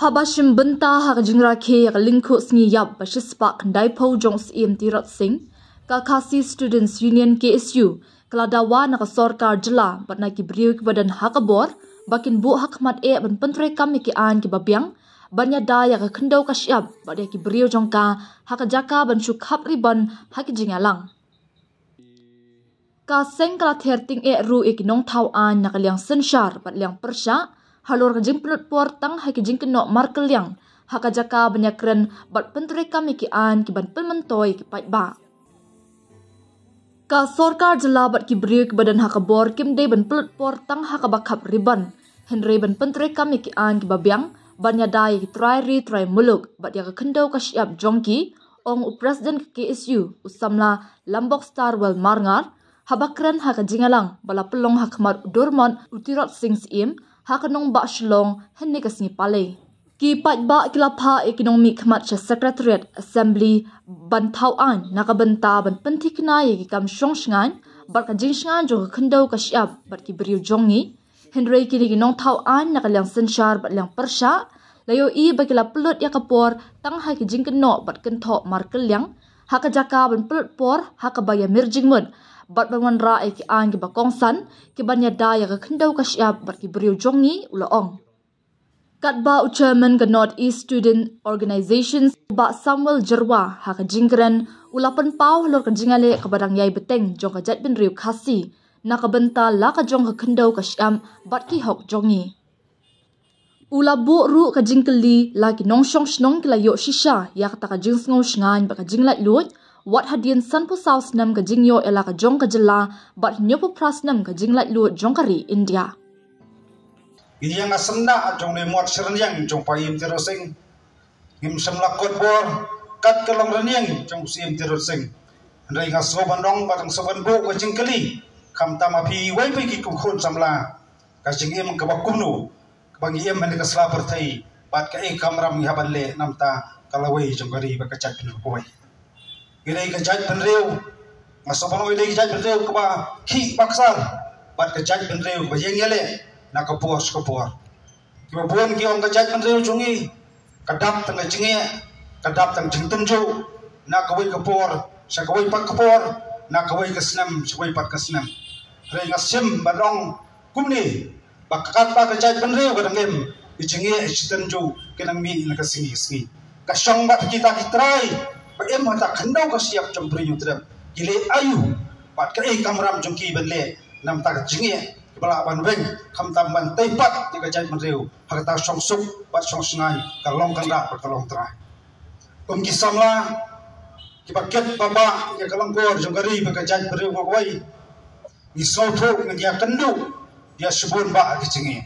Habashim benta hak jingra ke yak lingku sngi yap bashispa kandai po jongs EMT Rot Singh Kakasi Students Union KSU keladawa nak sorkar jela bat nak kibriu ke badan hakabor bakin bu hakmat ban pentre kami ki an ki babiang banya da yak kendau kasyap bat yak kibriu jongka hak jaka ban syukhap riban hak jingalang ka seng kala therting ru nong thau an nak liang senshar bat liang persha halor ka jing pelut por tang hai ki jing kenok markel liang haka jaka banyakren bat pentre kami ki an ki ban pelmentoi ki pai ba ka sorkar jela bat ki briuk badan hakabor kim de ban pelut por tang haka bakhap riban henry ban pentre kami ki an ki babiang banya dai ki trai muluk bat ya kendau ka syap jongki ong president KSU usamla Lambok Starwell Marngar habakren haka jingalang bala pelong hakmat Durmon Utirot Singh im hakanong ba shlong henne kasngi pale ki patba kilapha ekinong mi khmat cha secretariat assembly ban thau an nakabanta ban panthikna ye ki kam shong shngan bar ka jing shngan jo khandau ka syap bar ki briu jongi henry ki ni nong thau an nakalyang senshar bat lyang persha layo I bakila plut yakapor tang ha ki jing kenno bat kentho markel lyang haka jaka ban plut por haka baya mirjing mud bat bangan ra ki an ki bakongsan ki banya da ya khandau ka syap bat ki briu jongi ulaong Katba Chairman ke North East Student Organizations ba Samuel Jerwa haka jingkren ulapan pau halor ka jingale ka barang yai beteng jong ka jat bin riu khasi nakabenta la ka jong ka khandau ka syam bat ki hok jongi ula bu ru ka jingkeli la ki nong shong shnong kila yo shisha ya ka ta ka jing sngo shngan ba ka jinglat lut wat hadien sanpu south nam ka jingyo ela ka jong ka jela bat nyopu pras nam ka jinglat lut jongkari India Yang asanda jong ne muat sernyang jong pa EMT Rot Singh ngim samla kot bor kat kelong renyang jong EMT Rot Singh ndai nga soban dong batang soban bo ko jingkeli kham tama phi wai pai ki ku khon samla ka jingem ka bakumnu bang em man ka sla perthai bat ka e kamram ya balle namta kalawai jong gari ba ka chat pin ko wai gidai ka chat pin reu nga soban oi dai chat pin reu ka ba khi baksar bat ka chat pin reu ba yengele nak kapos kemudian ki orang kajat kan reu jungi kadap tang jinge kadap tang jingten ju nak kawai kapor sa kawai pat kapor nak kawai kasnam kawai pat kasnam rei ngasim badong kumni bakakat ba kajat kan reu kadang em jinge jingten ju kenang mi nak singi singi kasong ba kita kitrai ba em mata khandau ka siap jambri yutrem gile ayu pat ka e kamram jungki benle nam ta jinge bala ban weng kham tam ban teipat ti ka jai man reu hakta song suk bat song sngai ka long kan da ka long tra kum ki samla ki paket baba ya ka long gor jongari ba ka jai reu ko wai ni so tho ngi dia kendu dia subun ba ki chingi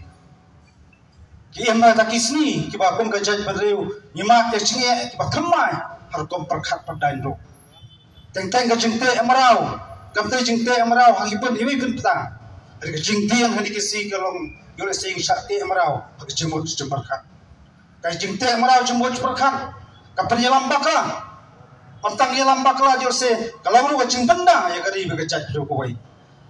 ki emma ta kisni ki ba kum ka jai man reu ni ma ke chingi ki ba thamai har kom prakhat padain ro teng teng ka jingte amrau kam te jingte amrau hangipun hiwi pun pta Ada jingtiang hani kisi kalong yole sing syakti amrau hak jemut jembarkat kai jingte amrau jemut jembarkat kapan yelam bakla ontang yelam bakla jose kalau ru ka jingpenda ya gari begecak do ko wai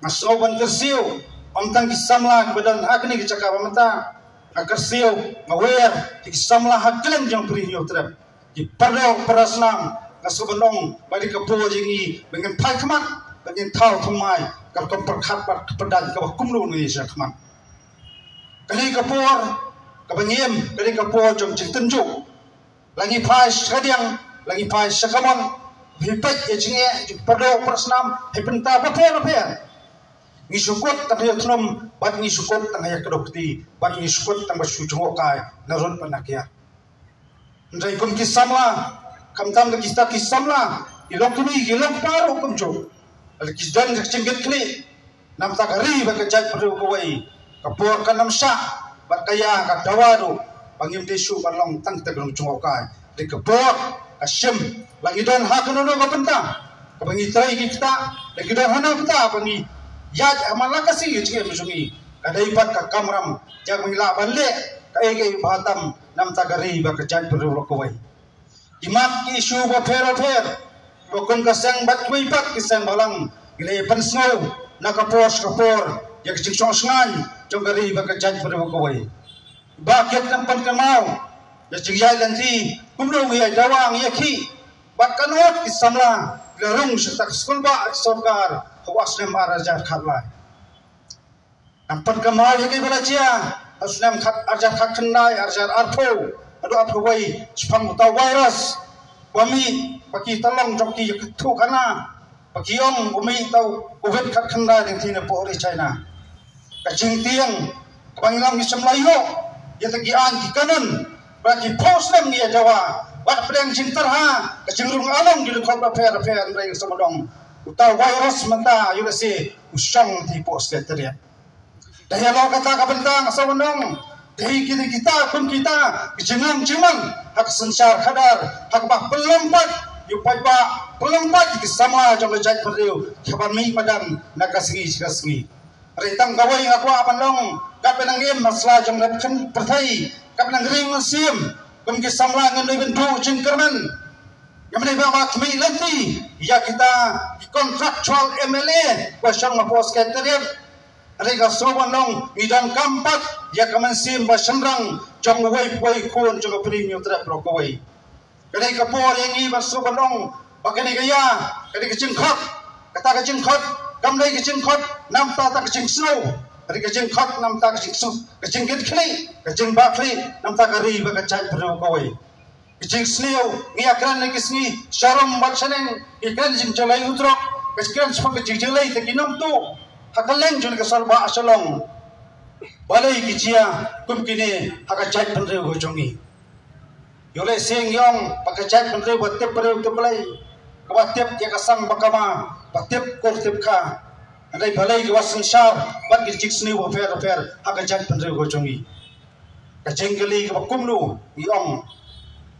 ngaso ban kersiu ontang kisamla badan hak ni kecaka pamata akersiu ngawer kisamla haklen jang priyo trap di parau parasnam ngaso bandong bali kapo jingi dengan pai khamat dengan thau thumai kal kom perkhat bat pedan ka kumnu ni sia khman kali kapor ka bangiem kali kapor jom jinten ju lagi phai sadiang lagi phai sakamon bipet ye jinge pado prasnam hepenta pape ni sukut ta ye thnom bat ni sukut ta ya kedokti bat ni sukut ta ba sujungo kai naron panakya ndai kum kisamla kamtam ka kista kisamla ilok tumi ilok paru kum ju Al-Kisdan kecingkit kli nam takari baka jat perlu kawai kapur kan nam syak bat kaya kat dawadu bangim desu balong tang tegelung cungokai di kapur asyam lagi don hakun no ka penta kabangi trai kita lagi don hana kita bangi yat amalakasi jige musungi kadai pat ka kamram jag mila balle kai kai batam nam takari baka jat perlu kawai imat ki isu ba fer Bokon kasang bat kuy pat kisang balang gile pansngo nakapos kapor yak jiksong sngan jong gari ba ka jaj per ko wai bakit ng pankamao ya jingjai lanti kumlo ngi dawang ya ki bakanot isamla garung setak skulba sorkar wasnem arajar khatla nampan kamal ya ki balacia asnem khat arjar khatnai arjar arpo adu apwai spam ta virus wami paki talong joki tu kana paki om umi tau covid khatnai ding thina po ri China kajing tiang pangilam ki semlayo ya tagi an ki kanan bagi posnem ni Jawa wat pedang jintar ha kajingrung along di lekop repair rai samodong utau virus menta yulasi usang ti pos keterian daya lo kata ka bentang samodong dai kita kun kita kajingang hak sensar kadar hak bah pelompat yu ba pelompat ki sama jong jai perlu kaban mi padang nagasingi Ritang gawai aku apan long kapenang game masla jong kan pertai kapenang ring musim kumki samla ngendai bendu jingkerman gamne ba kami lanti ya kita di kontraktual MLA wasang mapos keterian rega soban long midan kampat ya kamansim basenrang jong wai kun jong premium trap rokoi kadai kapor yang i basoban long bakane gaya kadai kecingkhot kata kecingkhot kamdai kecingkhot namta tak kecing snow dari kecing khot namta kecing su kecing kli kecing bakli namta kari bagacai perlu kawai kecing snow ngiakran lagi sni syarom baksaneng ikan jing jalai utrok kecing sepang kecing jalai takinam tu hakaleng jun kesal ba asalong balai kicia kumkini hakacai perlu gojongi yole sing yong bagacai perlu batep perlu teplai kawatep ya kasang bakama batep kortep ka Andai balai gawasan syar, bat gijik seni wafer hakajan pendiri gojongi. Kajeng geli kebakumlu, iong,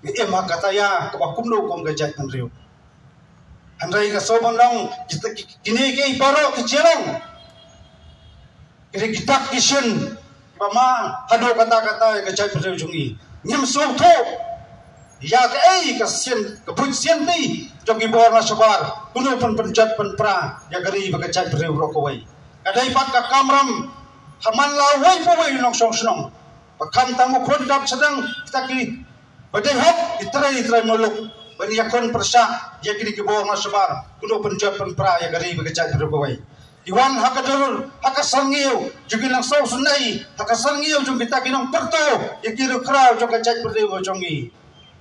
em hakataya kebakumlu kum gajat pendiri. Andai kasoban long, kini ke iparo kecilong. Kini gitak kisien, pama hado kata gajat pendiri gojongi. Nyam suatu, ya ke kasien kebut sien ti. Jogi bor na sabar kuno pen penjat pen pra ya gari bagacai breu rokowai kadai pat ka kamram haman lawai powai nong song snong pakam tamu kondap sedang taki badai hop itrai moluk bani yakon persa ya giri bor na sabar kuno penjat pen pra ya gari bagacai breu rokowai iwan hakadul hakasangiu jugi lang so sunai hakasangiu jung kita kinong perto ya giri krau bagacai breu gojongi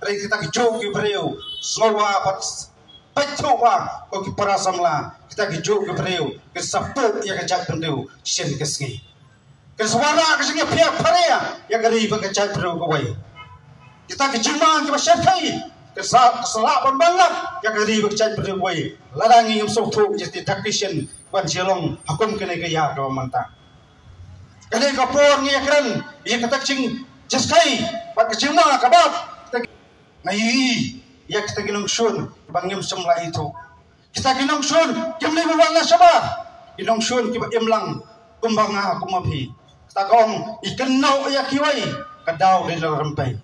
rai kita kijogi breu smolwa pat Pacoba koki para samla kita gijuk ke breu ke sapuk ya kejat pendeu sien kesngi ke suara ke singi pihak parea ya gari bekejat breu kawai kita kejima ke masyarakat ke selak pembalap ya gari bekejat breu kawai larangi yang sotu jadi taktisyen ban jelong hakum kene gaya do manta kene kapor ngi akran ya ketak cing jeskai pat kejima kabab nai ya kita ginong sun bangim semla itu kita ginong sun kim le bawang sabar ginong sun ki emlang kumbanga kumapi kita kong ikan nau ya kiwai kadau di dalam rempai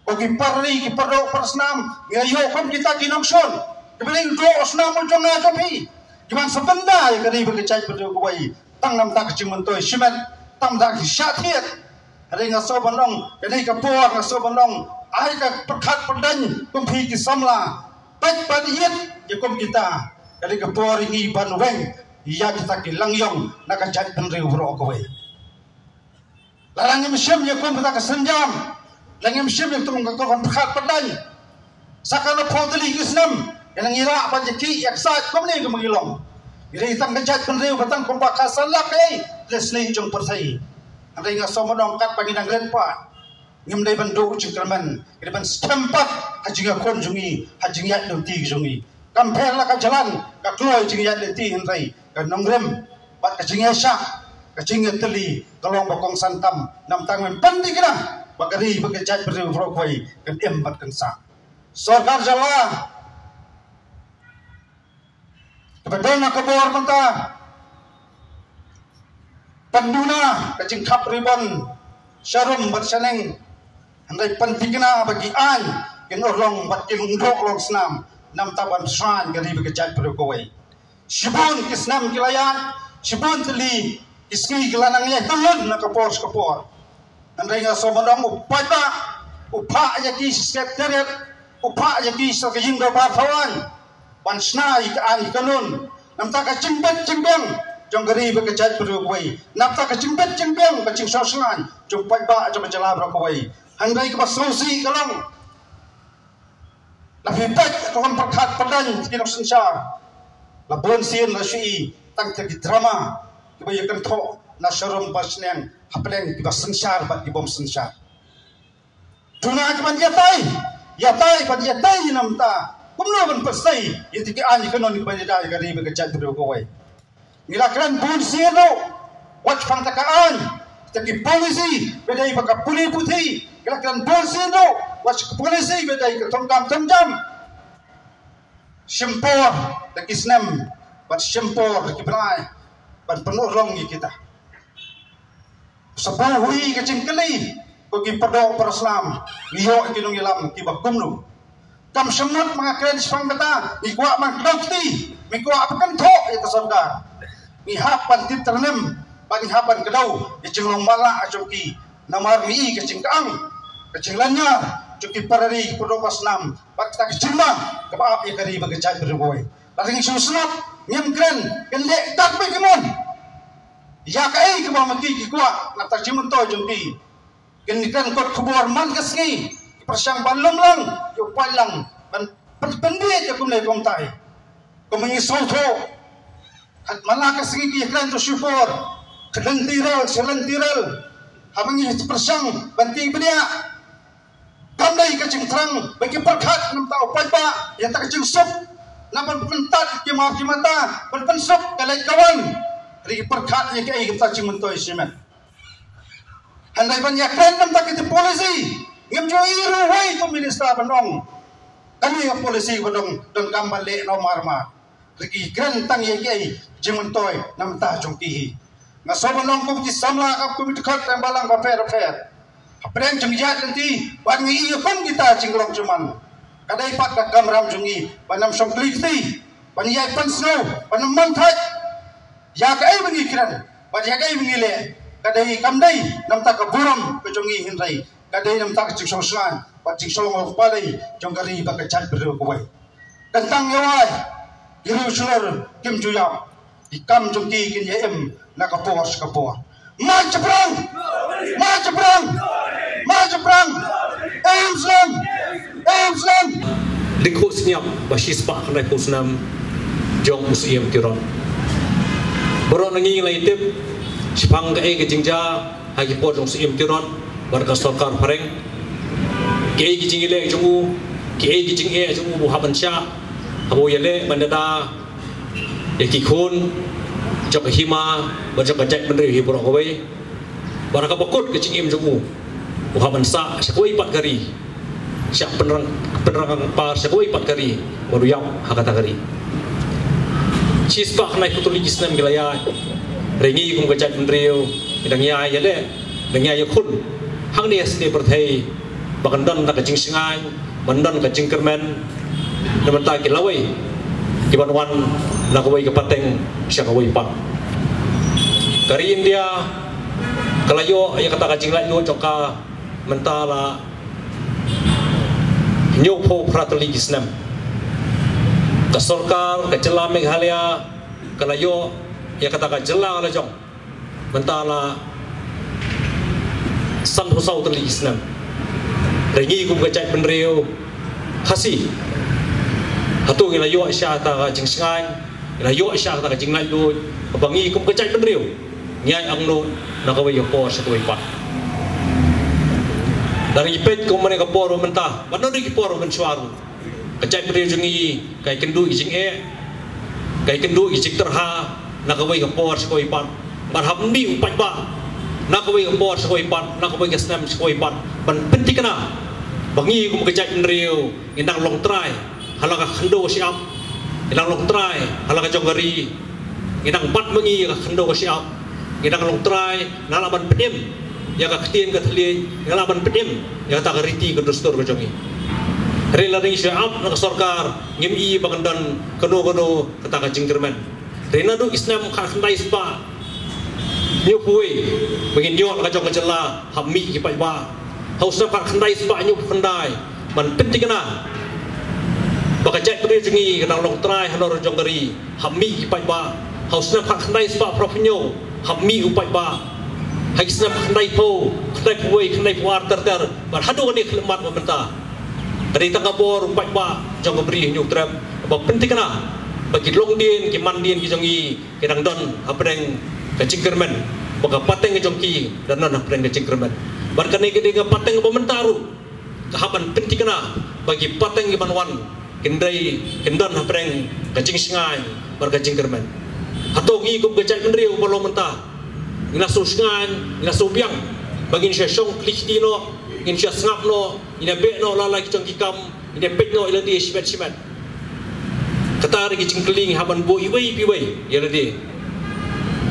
oki parli ki pardo persnam ngayo kom kita ginong sun kebeling do osnam jonga topi giman sebenda ya kari begecai berdo kuwai tang nam tak cimentoi simen tam dak syatiat ada ngaso bandong kene kapor ngaso bandong ai ka perkat pedan kumpi ki samla pat padiet ya kum kita dari ke poringi banweng ya kita ki langyong nakajat pendri uro kowe larang mesyem ya kum kita kesenjam lang mesyem yang turun ka kon perkat pedan sakana potli kisnam yang ngira panjeki yak sat kum ni kemangilong ire itang kajat pendri batang kum bakasan lakai lesni jong persai ada ngaso modong kat panginang renpa ngimdai bandu cingkerman kiriban setempat hajinga kon jungi hajinga denti jungi kampel la ka jalan ka kloy jinga denti henrai ka nongrem pat ka jinga sya ka jinga teli kalong bakong santam nam tangan pandi kena bagari bagajat beri brokoi kan embat kan sa sorkar jala kepadana kabor manta panduna ka jingkap ribon syarum berseneng andai pentingna bagi an kinorong bat kilungdok long snam nam taban swan gari begejat berkowai sibun kisnam kilayan sibun teli isngi kilanang ye telun na kapor andai ngaso mandang upai ba upa yaki sekretariat upa yaki sakajing babatawan ban snai ka ani kanun namta ka cimbet cimbeng jong gari bekejat berwei namta ka cimbet cimbeng bacing soslan jong paiba jong jala berwei hangai ka basosi kalong lebih baik tuan perkat padan kinok sensar labon sin la sui tang tagi drama kebayakan tho na sharom pasneng hapleng ki sensar bat ki bom sensar tuna kaman yatai pat yatai namta kumno ban pasai yiti ani kanon ki bani dai gari bekejat berwei ngilakran bun sino wat fang takaan tagi polisi bedai baka puli putih ngilakran bun sino wat polisi bedai ka tongkam tamjam Syempor dan Islam, bat syempor dan Kibrai, bat penuh longi kita. Sebab hui kecing keli, bagi pedok para Islam, liok kinung ilam kibak kumnu. Kam semut mengakhiran sepang kata, mikuak mangkdokti, mikuak apakan tok itu saudara. Mihapan titernem, bagi hapan kedau, kecing lombala ajoki, namar mi kecing kaang, kecing lanyar. Cuki parari pedok Islam, bak tak kecima, kebaap ya kari bagajat berboy. Laring susnap, nyemkren, kendek tak bekemon. Ya kai kebal maki kikuat, nak tak cimun toy jumpi. Kendikan kot kubur man keski, persang balum lang, yo palang, pendiet ya kumlay komtai. Kumengi soto, hat malakas keski kran to syufor, selentiral, habangi persang banting belia. Kandai kacing terang bagi perkat nam tahu paiba yang tak kacing sup napan pentat ki maaf ki mata pensup kalai kawan ri perkat yang kai kita cing mentoi semen handai ban yakran nam tak itu polisi ngem jo iru wai tu minister bandong kami yang polisi bandong dan kambal le no marma ri kran tang yang kai cing mentoi nam ta jongki ngasobandong ko ki samla kap ko mitkat tembalang ka fair Apreng jengjat nanti ban ngi ikhon kita cinglong cuman kadai pat ka kamram jungi banam song klifti ban yai pan snow banam manthaj ya kai bengi kiran ban ya kai bengi le kadai kamdai nam ta ka buram ke jungi hinrai kadai nam ta ka cing song slan ban cing song of palai jonggari ba ka chat beru ko wai kantang yawai giru sulur kim juya ikam jungi kin yem na ka por maju perang Islam Dikut senyap basis pak kena kusnam jong musim tiron. Baru nangi laitip sepang kei kejingja hagi pot jong musim tiron warga sorkar pareng kei kejing ile jongu kei kejing jongu bu haban sya abu yale bandada yakikun jok hima bajak bajak bendri hiburok kawai warga pokot kejing jongu Muhammad sa sekoi 4 kali siap penerang par sekoi 4 kali baru yang hakata kali cispak naik putuli Islam gilaya rengi kum kejat mendriu idang ya le dang ya kun hang dia sini berthai bakandon tak kecing singai bandon kecing kermen dan tak kilawai kiban wan nakawai kepateng syakawai pak kari India kalayo ya kata kacing layu coka mentala nyopo pratuli Islam ke sorkar ke jela Meghalaya kalayo ya kata ka jela ala jong mentala san husau tuli Islam rengi kum kecai penriu hasi hatu ngelayo isya ta ka jing singai ngelayo isya ta ka jing layu bangi kum kecai penriu nyai angno nakawai por sakawai pak dari ipet ko mane ka poro mentah banon ri poro men suaru kecai pri jungi kai kendu ijing kai kendu ijik terha nakawai ka por sakoi pan barham ni upai ba nakawai ka por sakoi pan nakawai ka snam sakoi pan ban pentikna bangi ko kecai nriu indang long trai halaka khendo siap indang long trai halaka jongari indang pat mengi ka khendo siap indang long trai nalaban pedem ya ka ketien ka thli ngalaban pedem ya ta riti ka dostor ka jongi rela ring syab na sarkar ngimi bagandan kono kata ka jingkerman rena du Islam ka khandai spa nyu pui bengin yo ka jong jela hammi ki pai ba haus nak khandai sebab nyup khandai man penting na bakajai peri jengi kadang long trai hanor jonggari hammi ipai ba haus nak khandai sebab profenyo hammi upai ba hai snap khandai po khandai puai khandai puar ter ban hadu ni khlemat pemerintah dari tangapor upai ba jonggari nyup trap ba penting na bagi long dien ki man dien ki jongi kadang don apreng kecingkermen baka pateng jongki dan non apreng kecingkermen barkane ke dengan pateng pementaru kahaban penting kena bagi pateng ke banwan kendai kendan apreng kecing sengai bar kecingkermen atau ngi kum gejai kendri upalo mentah ina so sengai ina so biang bagi ni syong klik dino in sya ngap no ina be no lalai ki jongki kam ina pek no ila di simet kata ri kecing keling haban bo iwei piwei ya di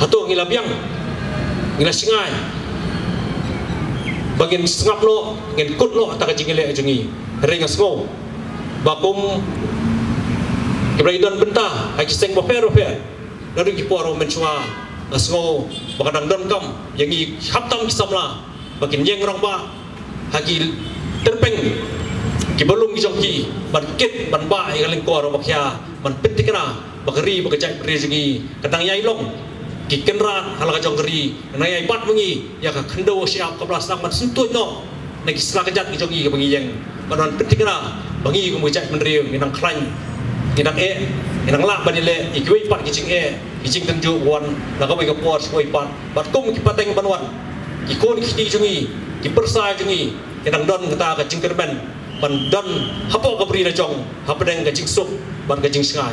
atau ngila biang ngila singai bagian sengap lo ngin kut lo tak kecing ile jungi ring asgo bakum kebraidan bentah hai kiseng bofer dari kiporo menchua asgo bakadang don kam yang i hatam kisamla bagian yang orang ba hagi terpeng kibelum kijongki ban kit ban ba igaling kor bakya ban pentikna bakari bakajai rezeki kadang yai long kikenran halaga jonggeri na yai bat mengi ya ka khendo siap ka plastak man sentut no na kisla kajat ki jongi ka bangi yang banon pentikna bangi ko mujai menriu minang klan minang minang la banile ikwe pat kicing kicing tenju wan na ka bai ka por soi pat bat kum ki pateng banwan ki kon ki jongi ki persa jongi minang don kata ka cingkerben ban don hapo ka bri na jong hapadeng ka jing sup ban ka jing sengai